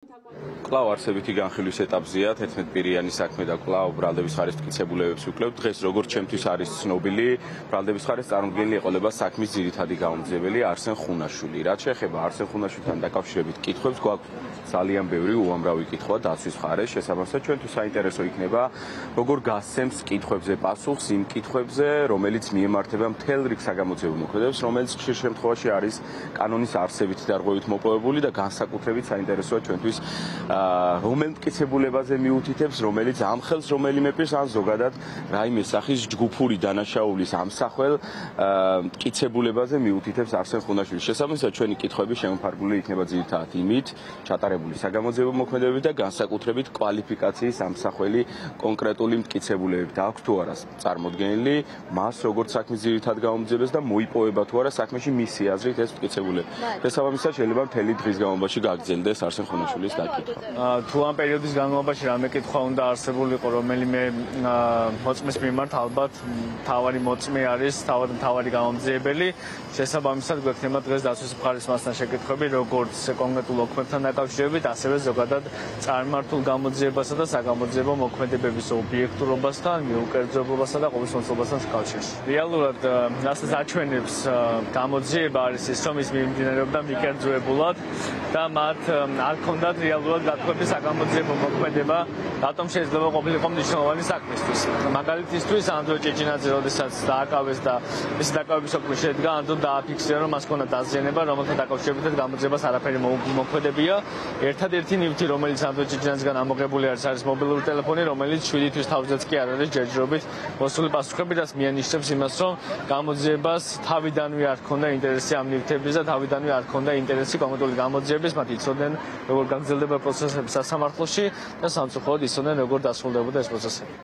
კვლავ არსებითი განხილვის ეტაპზეა 11 პირიანი საქმე და კვლავ ბრალდების ხარეს მტკიცებულებებს ვუკლებ. დღეს როგორც ჩემთვის არის ცნობილი, ბრალდების ხარეს წარმოდგენილი ეყოლება საქმის ძირითადი გამომძიებელი არსენ ხუნაშვილი. რაც შეეხება არსენ ხუნაშვილთან დაკავშირებით კითხვებს, გვაქვს ძალიან ბევრი უამრავი კითხვა დაცვის მხარეს. შესაბამისად, ჩვენთვის საინტერესო იქნება, როგორ გასცემს კითხვებზე პასუხს იმ კითხვებზე, რომელიც მიემართება მთელ რიგ საგამოძიებო მოქმედებებს, რომელიც ხშირ შემთხვევაში არის კანონის არსებით დარღვევით მოპოვებული და განსაკუთრებით საინტერესოა ჩვენთვის რომელ მტკიცებულებაზე მიუთითებს, რომელიც ამხელს რომელიმე პირს ან ზოგადად რაიმე სახის ჯგუფური დანაშაულის ამსახველ მტკიცებულებაზე მიუთითებს არსენ ხუნაშვილის. შესაბამისად, ჩვენი კითხვები შემოფარგლული იქნება ძირითადად იმით, ჩატარებული საგამოძიებო მოქმედებებით და განსაკუთრებით კვალიფიკაციის ამსახველი კონკრეტული მტკიცებულებებით. აქვს თუ არა წარმოდგენილი მას როგორც საქმის ძირითად გამომძიებელს და მოიპოვება თუ არა საქმეში მისი აზრით ეს მტკიცებულება. შესაბამისად, შეიძლება მთელი დღის განმავლობაში გაგრძელდეს არსენ ხუნაშვილის დაკითხვა. თუ ამ პერიოდის განმავლობაში რამე კითხვა უნდა არსებულიყო რომელიმე მოწმის მიმართ, ალბათ მთავარი მოწმე არის მთავარი გამომძიებელი. შესაბამისად, გვექნება დღეს დაცვის მხარის მასთან შეკითხვები, როგორც კონკრეტულ მოქმედებთან დაკავშირებით, ასევე ზოგადად წარმართულ გამოძიებასა და საგამოძიებო მოქმედებების ობიექტურობასთან, მიუკერძობასა და ყოვლისმომცემლობასთან კავშირში. რეალურად რასაც აჩვენებს გამოძიება არის ის, რომ ის მიმდინარეობდა მიკერძოებულად და მათ არ ქონდათ რეალურად გათხოვების საგამოძიებო მოქმედება, რატომ შეიძლება ყოფილიყო მნიშვნელოვანი საქმისთვის. მაგალითისთვის, ანდრო ჭეჭინაძე, როდესაც დააკავეს და ეს დაკავების ოქმე შედგა, ანდრო დააფიქსირა, რომ მას ქონდა დაზიანება, რომელთა დაკავშირებით გამოძიებას არაფერი მოქმედებია. ერთადერთი ნივთი, რომელიც ანდრო ჭეჭინაძიდან ამოღებული არის მობილური ტელეფონი, რომელიც 7 თვის თავზეც კი არ არის ჯერჯერობით მოსული პასუხები, რაც მიანიშნებს იმას, რომ გამოძიებას თავიდანვე არ ქონდა ინტერესი ამ ნივთების და თავიდანვე არ ქონდა ინტერესი კონკრეტული გამოძიების, მათ იცოდნენ როგორ გაგრძელდება პროცესები სასამართლოში და სამწუხაროდ იცოდნენ როგორ დასრულდებოდა ეს პროცესები.